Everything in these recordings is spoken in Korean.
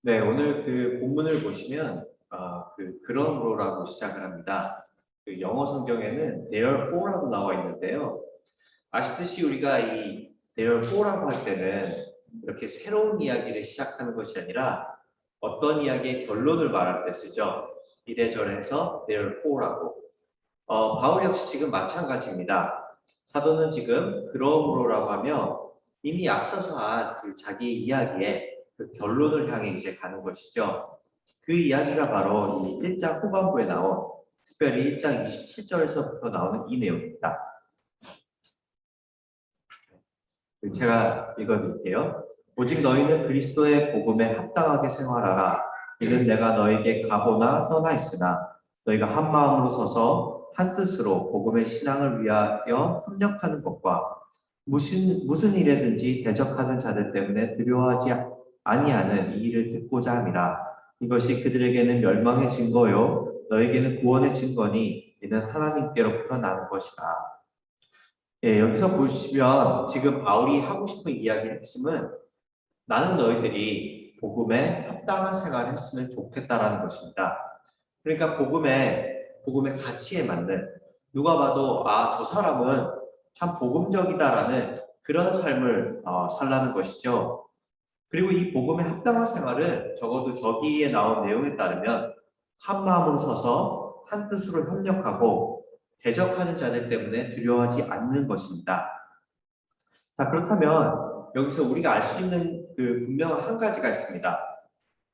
네, 오늘 그 본문을 보시면 그러므로라고 시작을 합니다. 그 영어 성경에는 therefore라고 나와 있는데요. 아시듯이 우리가 이 therefore라고 할 때는 이렇게 새로운 이야기를 시작하는 것이 아니라 어떤 이야기의 결론을 말할 때 쓰죠. 이래저래 해서 therefore라고. 바울 역시 지금 마찬가지입니다. 사도는 지금 그러므로라고 하며 이미 앞서서 한 그 자기 이야기의 그 결론을 향해 이제 가는 것이죠. 그 이야기가 바로 이 1장 후반부에 나온 특별히 1장 27절에서부터 나오는 이 내용입니다. 제가 읽어드릴게요. 오직 너희는 그리스도의 복음에 합당하게 생활하라. 이는 내가 너에게 가보나 떠나 있으나 너희가 한 마음으로 서서 한 뜻으로 복음의 신앙을 위하여 협력하는 것과 무슨 일에든지 대적하는 자들 때문에 두려워하지 아니하는 이 일을 듣고자 함이라. 이것이 그들에게는 멸망의 증거요 너에게는 구원의 증거니 이는 하나님께로부터 나는 것이라. 예, 여기서 보시면 지금 바울이 하고 싶은 이야기의 핵심은 나는 너희들이 복음에 합당한 생활을 했으면 좋겠다라는 것입니다. 그러니까 복음의 가치에 맞는 누가 봐도 저 사람은 참 복음적이다라는 그런 삶을 살라는 것이죠. 그리고 이 복음에 합당한 생활은 적어도 저기에 나온 내용에 따르면 한 마음으로 서서 한 뜻으로 협력하고 대적하는 자들 때문에 두려워하지 않는 것입니다. 자, 그렇다면 여기서 우리가 알 수 있는 그 분명한 한 가지가 있습니다.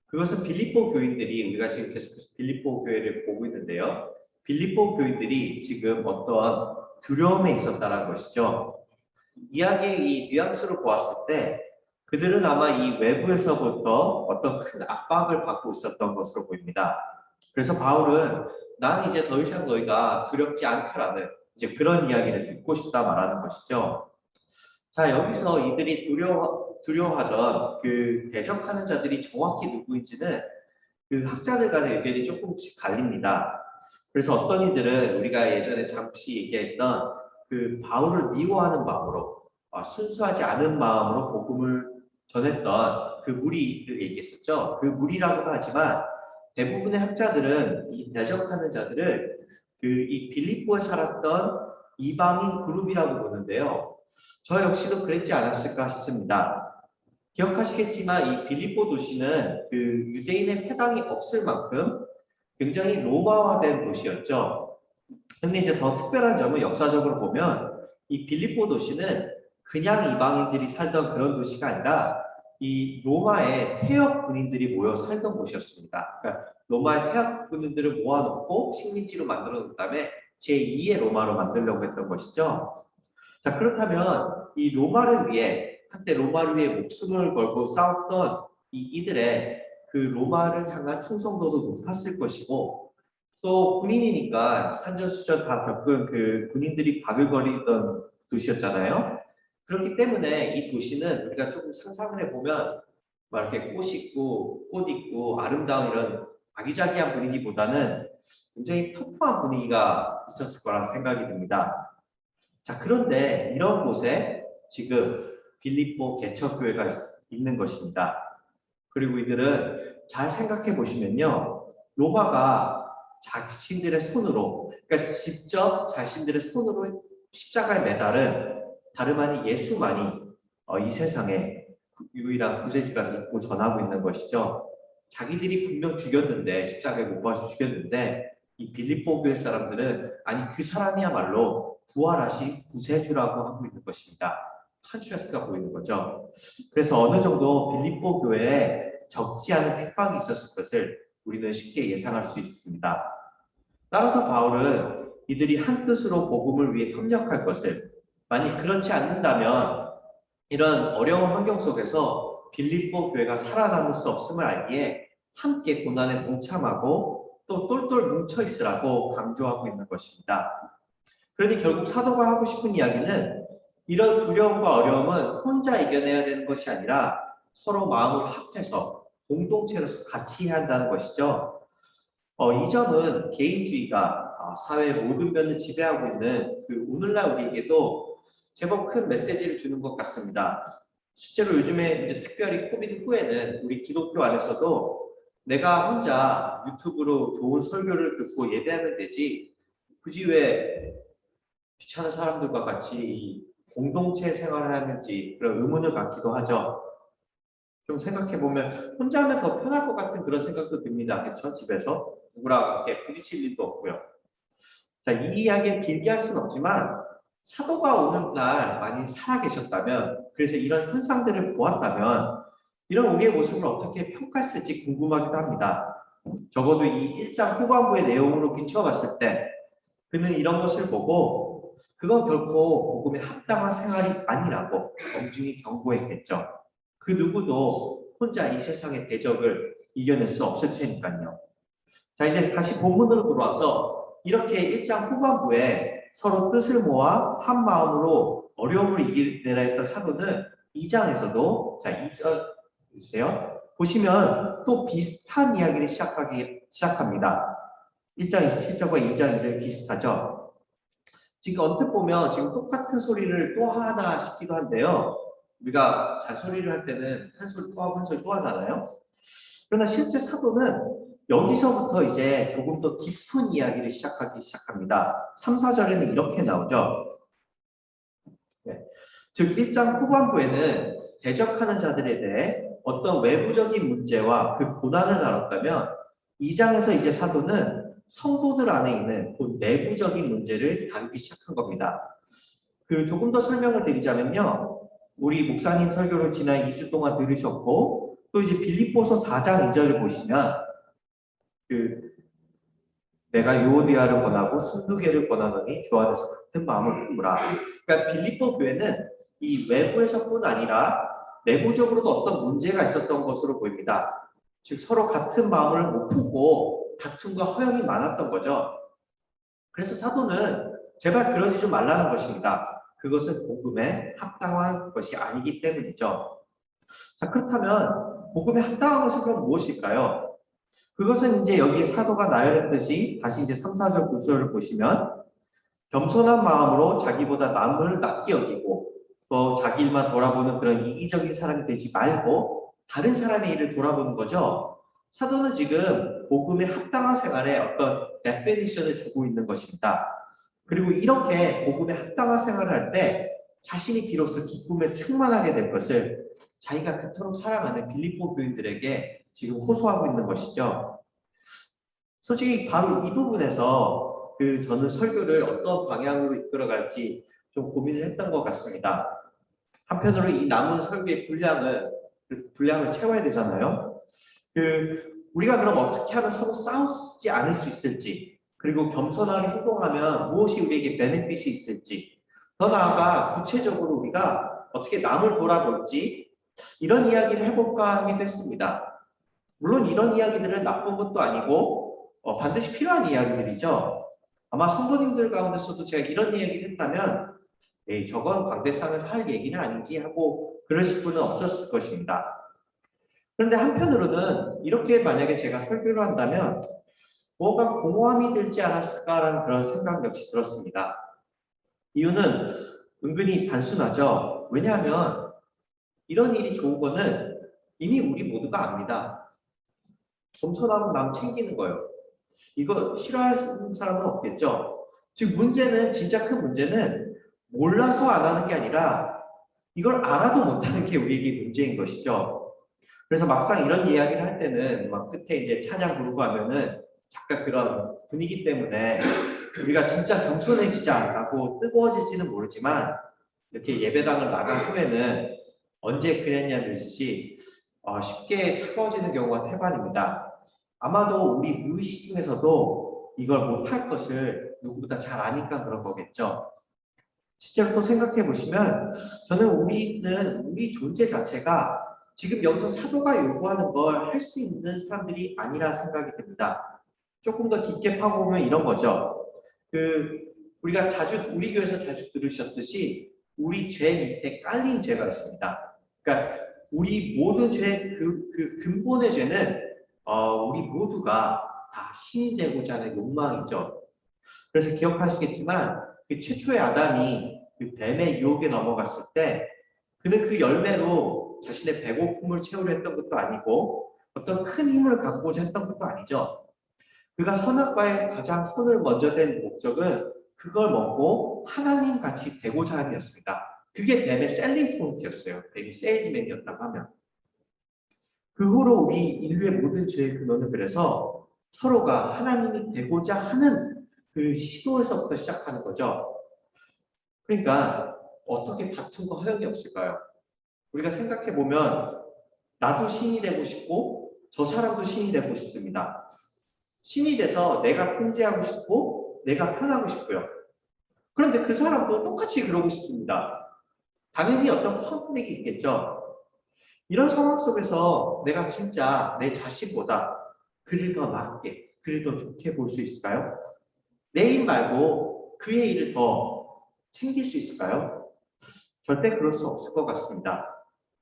그것은 빌립보 교인들이 우리가 지금 계속해서 빌립보 교회를 보고 있는데요. 빌립보 교인들이 지금 어떠한 두려움에 있었다는 것이죠. 이야기의 이 뉘앙스로 보았을 때 그들은 아마 이 외부에서부터 어떤 큰 압박을 받고 있었던 것으로 보입니다. 그래서 바울은 난 이제 더 이상 너희가 두렵지 않다라는 이제 그런 이야기를 듣고 싶다 말하는 것이죠. 자, 여기서 이들이 두려워하던 그 대적하는 자들이 정확히 누구인지는 그 학자들 간의 의견이 조금씩 갈립니다. 그래서 어떤 이들은 우리가 예전에 잠시 얘기했던 그 바울을 미워하는 마음으로 순수하지 않은 마음으로 복음을 전했던 그 무리를 얘기했었죠. 그 무리라고도 하지만 대부분의 학자들은 이 대적하는 자들을 그 이 빌립보에 살았던 이방인 그룹이라고 보는데요. 저 역시도 그랬지 않았을까 싶습니다. 기억하시겠지만 이 빌립보 도시는 그 유대인의 패당이 없을 만큼 굉장히 로마화된 도시였죠. 근데 이제 더 특별한 점은 역사적으로 보면 이 빌립보 도시는 그냥 이방인들이 살던 그런 도시가 아니라 이 로마의 퇴역 군인들이 모여 살던 곳이었습니다. 그러니까 로마의 퇴역 군인들을 모아놓고 식민지로 만들어 놓은 다음에 제2의 로마로 만들려고 했던 것이죠. 자, 그렇다면 이 로마를 위해 한때 로마를 위해 목숨을 걸고 싸웠던 이들의 그 로마를 향한 충성도도 높았을 것이고 또 군인이니까 산전수전 다 겪은 그 군인들이 바글거리던 도시였잖아요. 그렇기 때문에 이 도시는 우리가 조금 상상을 해보면 막 이렇게 꽃 있고 아름다운 이런 아기자기한 분위기보다는 굉장히 터프한 분위기가 있었을 거라 생각이 듭니다. 자, 그런데 이런 곳에 지금 빌립보 개척교회가 있는 것입니다. 그리고 이들은 잘 생각해 보시면요. 로마가 자신들의 손으로, 그러니까 직접 자신들의 손으로 십자가에 매달은 다름 아닌 예수만이 이 세상에 유일한 구세주라 믿고 전하고 있는 것이죠. 자기들이 분명 죽였는데, 십자가에 못 박아서 죽였는데, 이 빌립보 교회 사람들은 아니 그 사람이야말로 부활하신 구세주라고 하고 있는 것입니다. 컨트라스트가 보이는 거죠. 그래서 어느 정도 빌립보 교회에 적지 않은 핍박이 있었을 것을 우리는 쉽게 예상할 수 있습니다. 따라서 바울은 이들이 한 뜻으로 복음을 위해 협력할 것을 만약 그렇지 않는다면 이런 어려운 환경 속에서 빌립보 교회가 살아남을 수 없음을 알기에 함께 고난에 동참하고 또 똘똘 뭉쳐 있으라고 강조하고 있는 것입니다. 그러니 결국 사도가 하고 싶은 이야기는 이런 두려움과 어려움은 혼자 이겨내야 되는 것이 아니라 서로 마음을 합해서 공동체로서 같이 해야 한다는 것이죠. 이 점은 개인주의가 사회의 모든 면을 지배하고 있는 그 오늘날 우리에게도 제법 큰 메시지를 주는 것 같습니다. 실제로 요즘에 이제 특별히 코비드 후에는 우리 기독교 안에서도 내가 혼자 유튜브로 좋은 설교를 듣고 예배하면 되지 굳이 왜 귀찮은 사람들과 같이 이 공동체 생활을 하는지 그런 의문을 갖기도 하죠. 좀 생각해 보면 혼자 하면 더 편할 것 같은 그런 생각도 듭니다. 그렇죠? 집에서 누구랑 이렇게 부딪힐 일도 없고요. 자, 이 이야기를 길게 할 수는 없지만 사도가 오는 날 많이 살아 계셨다면 그래서 이런 현상들을 보았다면 이런 우리의 모습을 어떻게 평가했을지 궁금하기도 합니다. 적어도 이 1장 후반부의 내용으로 비춰봤을 때 그는 이런 것을 보고 그건 결코 복음에 합당한 생활이 아니라고 엄중히 경고했겠죠. 그 누구도 혼자 이 세상의 대적을 이겨낼 수 없을 테니까요. 자, 이제 다시 본문으로 돌아와서 이렇게 1장 후반부에 서로 뜻을 모아 한 마음으로 어려움을 이기려라 했던 사도는 2장에서도 자, 2절 보세요. 보시면 또 비슷한 이야기를 시작합니다. 1장 27절과 2장 2절 비슷하죠. 지금 언뜻 보면 지금 똑같은 소리를 또 하나 싶기도 한데요. 우리가 잔소리를 할 때는 한 소리 또 하고 한 소리 또 하잖아요. 그러나 실제 사도는 여기서부터 이제 조금 더 깊은 이야기를 시작합니다. 3, 4절에는 이렇게 나오죠. 네. 즉 1장 후반부에는 대적하는 자들에 대해 어떤 외부적인 문제와 그 고난을 나눴다면 2장에서 이제 사도는 성도들 안에 있는 그 내부적인 문제를 다루기 시작한 겁니다. 그 조금 더 설명을 드리자면요. 우리 목사님 설교를 지난 2주 동안 들으셨고 또 이제 빌립보서 4장 2절을 보시면 그 내가 요오디아를 권하고 순두개를 권하노니 주 안에서 같은 마음을 품으라. 그러니까 빌립보 교회는 이 외부에서뿐 아니라 내부적으로도 어떤 문제가 있었던 것으로 보입니다. 즉 서로 같은 마음을 못 품고 다툼과 허영이 많았던 거죠. 그래서 사도는 제발 그러지 좀 말라는 것입니다. 그것은 복음에 합당한 것이 아니기 때문이죠. 자, 그렇다면 복음에 합당한 것은 그럼 무엇일까요? 그것은 이제 여기 사도가 나열했듯이 다시 이제 3, 4절 9절을 보시면 겸손한 마음으로 자기보다 남을 낮게 여기고 또 자기 일만 돌아보는 그런 이기적인 사람이 되지 말고 다른 사람의 일을 돌아보는 거죠. 사도는 지금 복음에 합당한 생활에 어떤 데피니션을 주고 있는 것입니다. 그리고 이렇게 복음에 합당한 생활을 할 때 자신이 비로소 기쁨에 충만하게 될 것을 자기가 그토록 사랑하는 빌립보 교인들에게 지금 호소하고 있는 것이죠. 솔직히 바로 이 부분에서 저는 설교를 어떤 방향으로 이끌어갈지 좀 고민을 했던 것 같습니다. 한편으로 이 남은 설교의 분량을 채워야 되잖아요. 우리가 그럼 어떻게 하면 서로 싸우지 않을 수 있을지, 그리고 겸손하게 행동하면 무엇이 우리에게 베네핏이 있을지, 더 나아가 구체적으로 우리가 어떻게 남을 돌아볼지 이런 이야기를 해볼까 하기도 했습니다. 물론 이런 이야기들은 나쁜 것도 아니고 반드시 필요한 이야기들이죠. 아마 성도님들 가운데서도 제가 이런 이야기를 했다면 에이, 저건 광대상에서 할 얘기는 아니지 하고 그러실 분은 없었을 것입니다. 그런데 한편으로는 이렇게 만약에 제가 설교를 한다면 뭐가 공허함이 들지 않았을까라는 그런 생각 역시 들었습니다. 이유는 은근히 단순하죠. 왜냐하면 이런 일이 좋은 거는 이미 우리 모두가 압니다. 겸손하고 남 챙기는 거예요. 이거 싫어하는 사람은 없겠죠. 즉 문제는 진짜 큰 문제는 몰라서 안 하는 게 아니라 이걸 알아도 못하는 게 우리에게 문제인 것이죠. 그래서 막상 이런 이야기를 할 때는 막 끝에 이제 찬양 부르고 하면은 잠깐 그런 분위기 때문에 우리가 진짜 겸손해지지 않다고 뜨거워질지는 모르지만 이렇게 예배당을 나간 후에는 언제 그랬냐는 듯이 쉽게 차가워지는 경우가 태반입니다. 아마도 우리 무의식 중에서도 이걸 못할 것을 누구보다 잘 아니까 그런 거겠죠. 실제로 또 생각해 보시면 저는 우리 존재 자체가 지금 여기서 사도가 요구하는 걸 할 수 있는 사람들이 아니라 생각이 듭니다. 조금 더 깊게 파고보면 이런 거죠. 우리가 우리 교회에서 자주 들으셨듯이 우리 죄 밑에 깔린 죄가 있습니다. 그러니까 우리 모든 죄, 그 근본의 죄는 우리 모두가 다 신이 되고자 하는 욕망이죠. 그래서 기억하시겠지만 그 최초의 아담이 그 뱀의 유혹에 넘어갔을 때 그는 그 열매로 자신의 배고픔을 채우려 했던 것도 아니고 어떤 큰 힘을 갖고자 했던 것도 아니죠. 그가 선악과에 가장 손을 먼저 댄 목적은 그걸 먹고 하나님 같이 되고자 함이었습니다. 그게 뱀의 셀링 포인트였어요. 뱀이 세일즈맨이었다고 하면. 그 후로 우리 인류의 모든 죄의 근원은 그래서 서로가 하나님이 되고자 하는 그 시도에서부터 시작하는 거죠. 그러니까 어떻게 다툼과 허용이 없을까요? 우리가 생각해 보면 나도 신이 되고 싶고 저 사람도 신이 되고 싶습니다. 신이 돼서 내가 통제하고 싶고 내가 편하고 싶고요. 그런데 그 사람도 똑같이 그러고 싶습니다. 당연히 어떤 컨플릭이 있겠죠. 이런 상황 속에서 내가 진짜 내 자신보다 그를 더 낫게, 그를 더 좋게 볼 수 있을까요? 내 일 말고 그의 일을 더 챙길 수 있을까요? 절대 그럴 수 없을 것 같습니다.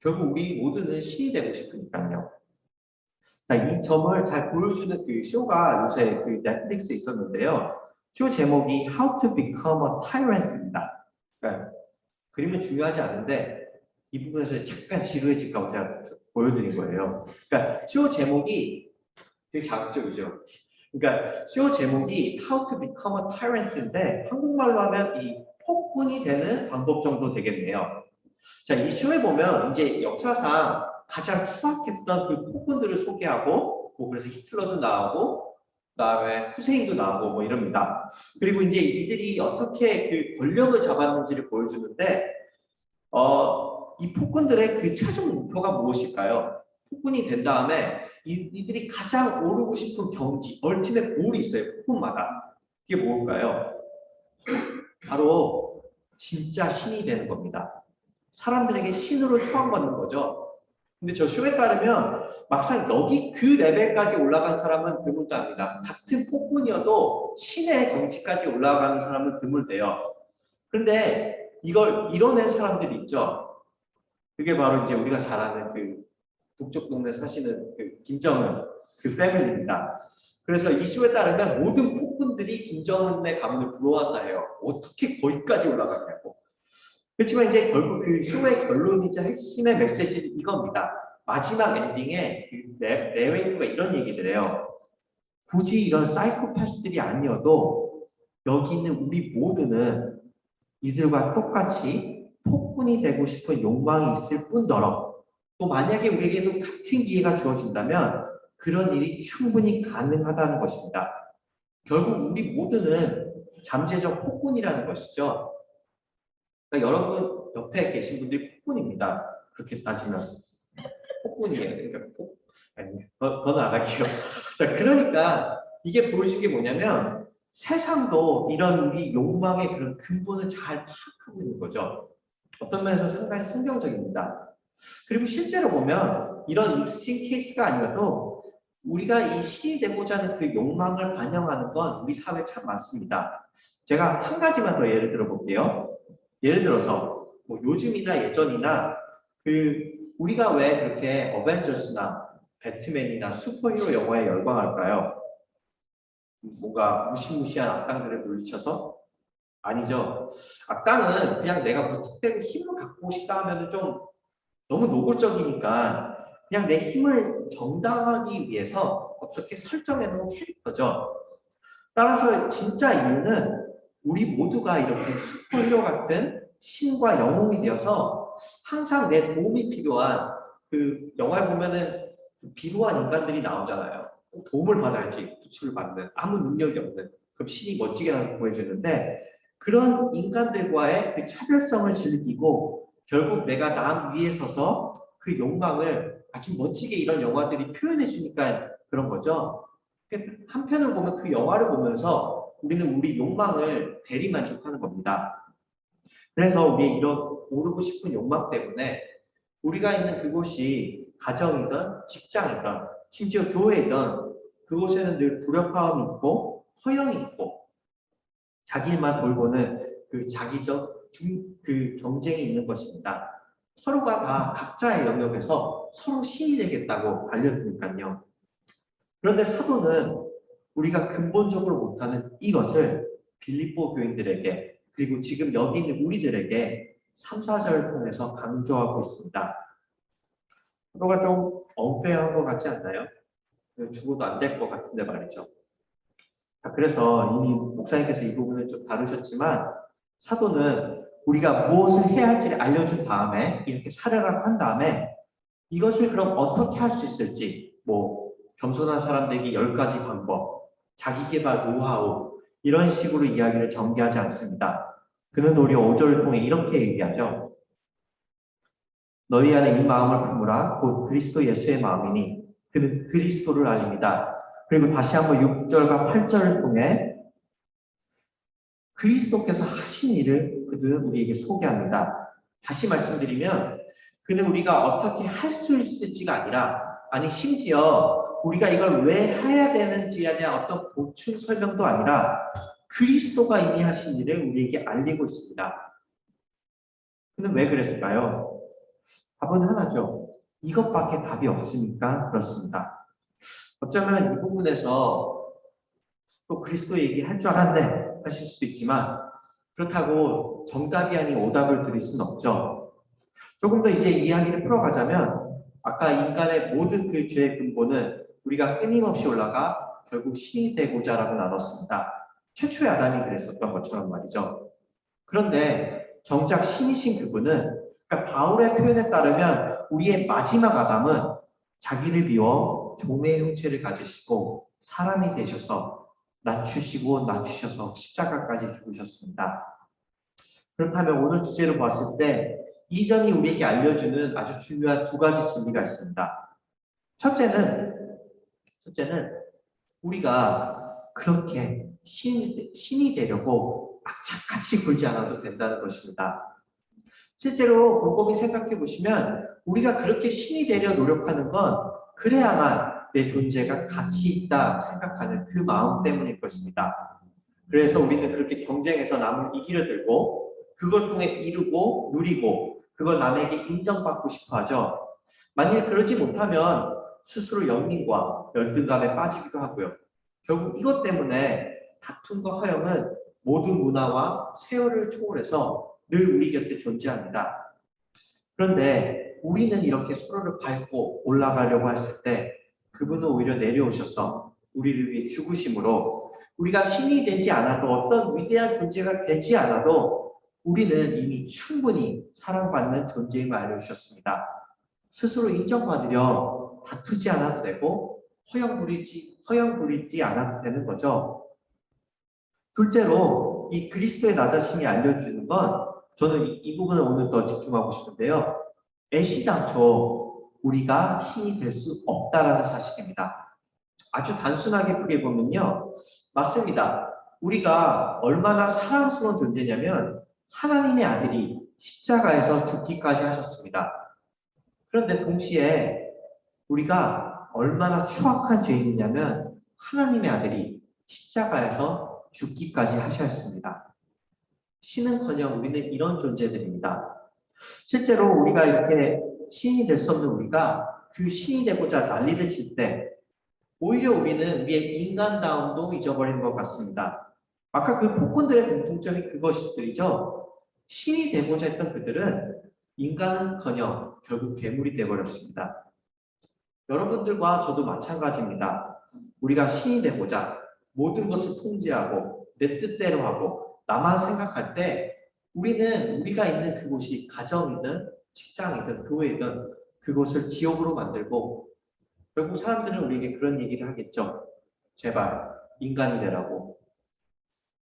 결국 우리 모두는 신이 되고 싶으니까요. 자, 이 점을 잘 보여주는 그 쇼가 요새 그 넷플릭스에 있었는데요. 쇼 제목이 How to Become a Tyrant입니다. 그러니까 그림은 중요하지 않은데 이 부분에서 잠깐 지루해질까 제가 보여드린 거예요. 그러니까 쇼 제목이 되게 자극적이죠. 그러니까 쇼 제목이 How to Become a Tyrant인데 한국말로 하면 이 폭군이 되는 방법 정도 되겠네요. 자, 이 쇼에 보면 이제 역사상 가장 후악했던 그 폭군들을 소개하고, 뭐 그래서 히틀러도 나오고, 그다음에 후세인도 나오고 뭐 이럽니다. 그리고 이제 이들이 어떻게 그 권력을 잡았는지를 보여주는데, 이 폭군들의 그 최종 목표가 무엇일까요? 폭군이 된 다음에 이들이 가장 오르고 싶은 경지, 얼티밋 골이 있어요. 폭군마다. 그게 뭘까요? 바로 진짜 신이 되는 겁니다. 사람들에게 신으로 추앙받는 거죠. 근데 저 쇼에 따르면 막상 여기 그 레벨까지 올라간 사람은 드물답니다. 같은 폭군이어도 신의 경지까지 올라가는 사람은 드물대요. 그런데 이걸 이뤄낸 사람들이 있죠. 그게 바로 이제 우리가 잘 아는 그 북쪽 동네 사시는 그 김정은 그 패밀리입니다. 그래서 이 쇼에 따르면 모든 폭군들이 김정은의 가문을 부러워한다 해요. 어떻게 거기까지 올라갔냐고. 그렇지만 이제 결국 그 쇼의 결론이자 핵심의 메시지는 이겁니다. 마지막 엔딩에 그 내레이터가 이런 얘기를 해요. 굳이 이런 사이코패스들이 아니어도 여기 있는 우리 모두는 이들과 똑같이 폭군이 되고 싶은 욕망이 있을 뿐더러 또 만약에 우리에게도 같은 기회가 주어진다면 그런 일이 충분히 가능하다는 것입니다. 결국 우리 모두는 잠재적 폭군이라는 것이죠. 그러니까 여러분 옆에 계신 분들이 폭군입니다. 그렇게 따지면 폭군이에요. 그러니까 아니, 더는 안 할게요. 자, 그러니까 이게 보여준 게 뭐냐면 세상도 이런 우리 욕망의 그런 근본을 잘 파악하고 있는 거죠. 어떤 면에서 상당히 성경적입니다. 그리고 실제로 보면 이런 익스트림 케이스가 아니어도 우리가 이 신이 되고자 하는 그 욕망을 반영하는 건 우리 사회에 참 많습니다. 제가 한 가지만 더 예를 들어 볼게요. 예를 들어서 뭐 요즘이나 예전이나 그 우리가 왜 그렇게 어벤져스나 배트맨이나 슈퍼히어로 영화에 열광할까요? 뭔가 무시무시한 악당들을 물리쳐서? 아니죠. 악당은 그냥 내가 무턱대고 힘을 갖고 싶다 하면 좀 너무 노골적이니까 그냥 내 힘을 정당하기 위해서 어떻게 설정해 놓은 캐릭터죠. 따라서 진짜 이유는 우리 모두가 이렇게 슈퍼히어로 같은 신과 영웅이 되어서 항상 내 도움이 필요한 그 영화에 보면은 비루한 인간들이 나오잖아요. 꼭 도움을 받아야지 구출을 받는 아무 능력이 없는 그럼 신이 멋지게 보여주는데 그런 인간들과의 그 차별성을 즐기고 결국 내가 남 위에 서서 그 욕망을 아주 멋지게 이런 영화들이 표현해 주니까 그런 거죠. 한편으로 보면 그 영화를 보면서 우리는 우리 욕망을 대리만족하는 겁니다. 그래서 우리의 이런 오르고 싶은 욕망 때문에 우리가 있는 그곳이 가정이든 직장이든 심지어 교회이든 그곳에는 늘 불협화음이 있고 허영이 있고 자기 일만 돌보는 그 자기적 그 경쟁이 있는 것입니다. 서로가 다 각자의 영역에서 서로 신이 되겠다고 알려주니까요. 그런데 사도는 우리가 근본적으로 못하는 이것을 빌립보 교인들에게 그리고 지금 여기 있는 우리들에게 3, 4절을 통해서 강조하고 있습니다. 사도가 좀 엉뚱한 것 같지 않나요? 죽어도 안 될 것 같은데 말이죠. 자, 그래서 이미 목사님께서 이 부분을 좀 다루셨지만 사도는 우리가 무엇을 해야 할지를 알려준 다음에 이렇게 사례를 한 다음에 이것을 그럼 어떻게 할 수 있을지 뭐 겸손한 사람들에게 10가지 방법, 자기계발 노하우 이런 식으로 이야기를 전개하지 않습니다. 그는 오히려 5절을 통해 이렇게 얘기하죠. 너희 안에 이 마음을 품으라 곧 그리스도 예수의 마음이니 그는 그리스도를 알립니다. 그리고 다시 한번 6절과 8절을 통해 그리스도께서 하신 일을 그는 우리에게 소개합니다. 다시 말씀드리면 그는 우리가 어떻게 할 수 있을지가 아니라 아니 심지어 우리가 이걸 왜 해야 되는지에 대한 어떤 보충 설명도 아니라 그리스도가 이미 하신 일을 우리에게 알리고 있습니다. 그는 왜 그랬을까요? 답은 하나죠. 이것밖에 답이 없으니까 그렇습니다. 어쩌면 이 부분에서 또 그리스도 얘기할 줄 알았네 하실 수도 있지만 그렇다고 정답이 아닌 오답을 드릴 수는 없죠. 조금 더 이제 이야기를 풀어가자면 아까 인간의 모든 그 죄의 근본은 우리가 끊임없이 올라가 결국 신이 되고자라고 나눴습니다. 최초의 아담이 그랬었던 것처럼 말이죠. 그런데 정작 신이신 그분은 그러니까 바울의 표현에 따르면 우리의 마지막 아담은 자기를 비워 종의 형체를 가지시고 사람이 되셔서 낮추셔서 십자가까지 죽으셨습니다. 그렇다면 오늘 주제로 봤을 때 이 점이 우리에게 알려주는 아주 중요한 2가지 진리가 있습니다. 첫째는 우리가 그렇게 신이 되려고 악착같이 굴지 않아도 된다는 것입니다. 실제로 곰곰이 생각해 보시면 우리가 그렇게 신이 되려 노력하는 건 그래야만 내 존재가 가치 있다 생각하는 그 마음 때문일 것입니다. 그래서 우리는 그렇게 경쟁해서 남을 이기려 들고 그걸 통해 이루고 누리고 그걸 남에게 인정받고 싶어 하죠. 만일 그러지 못하면 스스로 연민과 열등감에 빠지기도 하고요. 결국 이것 때문에 다툼과 허영은 모든 문화와 세월을 초월해서 늘 우리 곁에 존재합니다. 그런데 우리는 이렇게 서로를 밟고 올라가려고 했을 때 그분은 오히려 내려오셔서 우리를 위해 죽으심으로 우리가 신이 되지 않아도 어떤 위대한 존재가 되지 않아도 우리는 이미 충분히 사랑받는 존재임을 알려주셨습니다. 스스로 인정받으려 다투지 않아도 되고 허영 부리지 않아도 되는 거죠. 둘째로 이 그리스도의 나 자신이 알려주는 건 저는 이 부분을 오늘 더 집중하고 싶은데요. 애시당초 우리가 신이 될 수 없다라는 사실입니다. 아주 단순하게 풀이해보면요. 맞습니다. 우리가 얼마나 사랑스러운 존재냐면 하나님의 아들이 십자가에서 죽기까지 하셨습니다. 그런데 동시에 우리가 얼마나 추악한 죄인이냐면 하나님의 아들이 십자가에서 죽기까지 하셨습니다. 신은커녕 우리는 이런 존재들입니다. 실제로 우리가 이렇게 신이 될 수 없는 우리가 그 신이 되고자 난리를 칠 때 오히려 우리는 우리의 인간다움도 잊어버린 것 같습니다. 아까 그 폭군들의 공통점이 그것들이죠. 신이 되고자 했던 그들은 인간은커녕 결국 괴물이 되어버렸습니다. 여러분들과 저도 마찬가지입니다. 우리가 신이 되고자 모든 것을 통제하고 내 뜻대로 하고 나만 생각할 때 우리는 우리가 있는 그곳이 가정이든 직장이든 교회이든 그곳을 지옥으로 만들고 결국 사람들은 우리에게 그런 얘기를 하겠죠. 제발 인간이 되라고.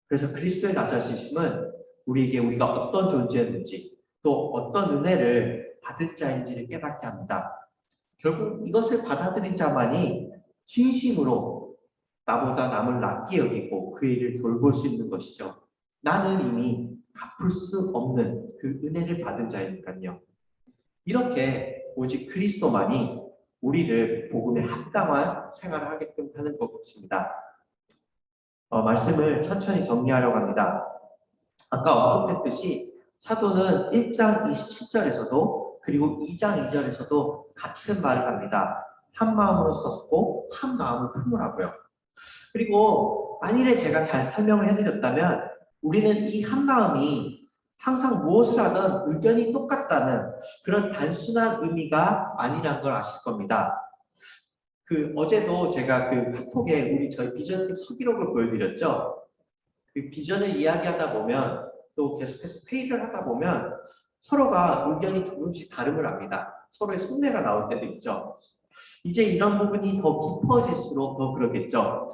그래서 그리스도의 낮아지심은 우리에게 우리가 어떤 존재였는지 또 어떤 은혜를 받은 자인지를 깨닫게 합니다. 결국 이것을 받아들인 자만이 진심으로 나보다 남을 낫게 여기고 그 일을 돌볼 수 있는 것이죠. 나는 이미 갚을 수 없는 그 은혜를 받은 자이니까요. 이렇게 오직 그리스도만이 우리를 복음에 합당한 생활을 하게끔 하는 것입니다. 말씀을 천천히 정리하려고 합니다. 아까 언급했듯이 사도는 1장 27절에서도 그리고 2장 2절에서도 같은 말을 합니다. 한 마음으로 섰고 한 마음을 품으라고요. 그리고 만일에 제가 잘 설명을 해드렸다면 우리는 이 한 마음이 항상 무엇을 하든 의견이 똑같다는 그런 단순한 의미가 아니란 걸 아실 겁니다. 어제도 제가 카톡에 저희 비전팀 서기록을 보여드렸죠. 그 비전을 이야기하다 보면 또 계속해서 회의를 하다 보면 서로가 의견이 조금씩 다름을 합니다. 서로의 속내가 나올 때도 있죠. 이제 이런 부분이 더 깊어질수록 더 그러겠죠.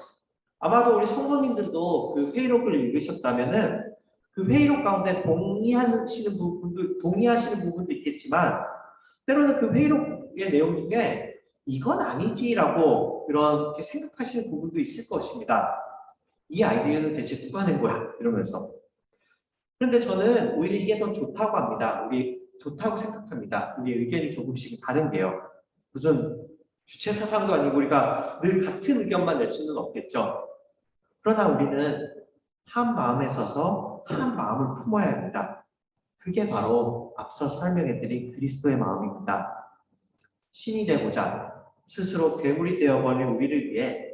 아마도 우리 성도님들도 그 회의록을 읽으셨다면은 그 회의록 가운데 동의하시는 부분도 있겠지만 때로는 그 회의록의 내용 중에 이건 아니지라고 그렇게 생각하시는 부분도 있을 것입니다. 이 아이디어는 대체 누가 낸 거야? 이러면서. 그런데 저는 오히려 이게 더 좋다고 합니다. 좋다고 생각합니다. 우리 의견이 조금씩 다른 게요. 무슨 주체 사상도 아니고 우리가 늘 같은 의견만 낼 수는 없겠죠. 그러나 우리는 한 마음에 서서 한 마음을 품어야 합니다. 그게 바로 앞서 설명해드린 그리스도의 마음입니다. 신이 되고자 스스로 괴물이 되어버린 우리를 위해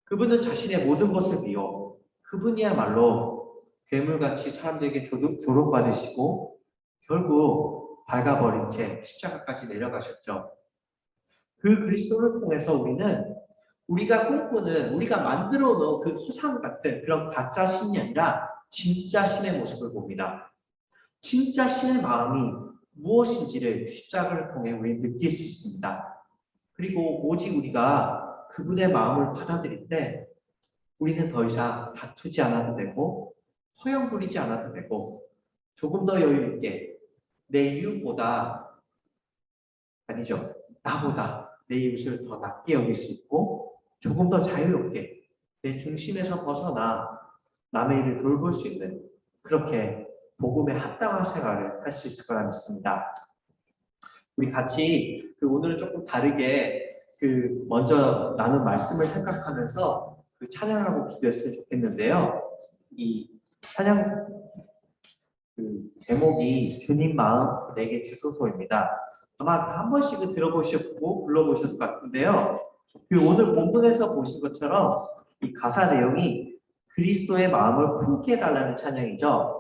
그분은 자신의 모든 것을 비워 그분이야말로 괴물같이 사람들에게 조롱받으시고 결국 밝아버린 채 십자가까지 내려가셨죠. 그 그리스도를 통해서 우리가 꿈꾸는, 우리가 만들어 놓은 그 허상 같은 그런 가짜 신이 아니라 진짜 신의 모습을 봅니다. 진짜 신의 마음이 무엇인지를 십자가를 통해 우리는 느낄 수 있습니다. 그리고 오직 우리가 그분의 마음을 받아들일 때 우리는 더 이상 다투지 않아도 되고 허영 부리지 않아도 되고 조금 더 여유 있게 내 이웃보다 아니죠. 나보다 내 이웃을 더 낮게 여길 수 있고 조금 더 자유롭게 내 중심에서 벗어나 남의 일을 돌볼 수 있는 그렇게 복음에 합당한 생활을 할 수 있을 거라 믿습니다. 우리 같이 오늘은 조금 다르게 먼저 나눈 말씀을 생각하면서 찬양하고 기도했으면 좋겠는데요. 이 찬양 제목이 주님 마음 내게 주소서입니다. 아마 한 번씩은 들어보셨고 불러보셨을 것 같은데요. 오늘 본문에서 보신 것처럼 이 가사 내용이 그리스도의 마음을 품게 해달라는 찬양이죠.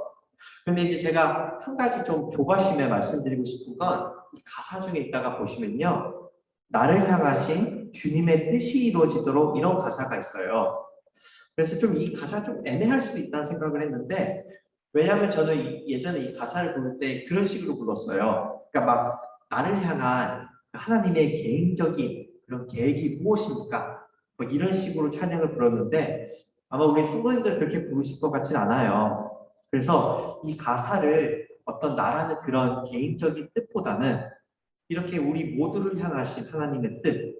근데 이제 제가 한 가지 좀 조바심에 말씀드리고 싶은 건 이 가사 중에 있다가 보시면요. 나를 향하신 주님의 뜻이 이루어지도록 이런 가사가 있어요. 그래서 좀 이 가사 좀 애매할 수도 있다는 생각을 했는데 왜냐하면 저는 예전에 이 가사를 부를 때 그런 식으로 불렀어요. 그러니까 막 나를 향한 하나님의 개인적인 그런 계획이 무엇입니까? 뭐 이런 식으로 찬양을 불렀는데 아마 우리 성도님들 그렇게 부르실 것 같진 않아요. 그래서 이 가사를 어떤 나라는 그런 개인적인 뜻보다는 이렇게 우리 모두를 향하신 하나님의 뜻,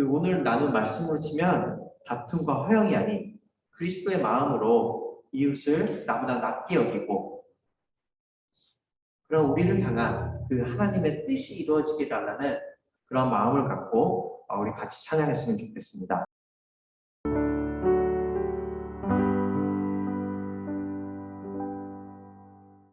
오늘 나눈 말씀으로 치면 다툼과 허영이 아닌 그리스도의 마음으로 이웃을 나보다 낮게 여기고 그런 우리를 향한 하나님의 뜻이 이루어지게 달라는 그런 마음을 갖고 우리 같이 찬양했으면 좋겠습니다.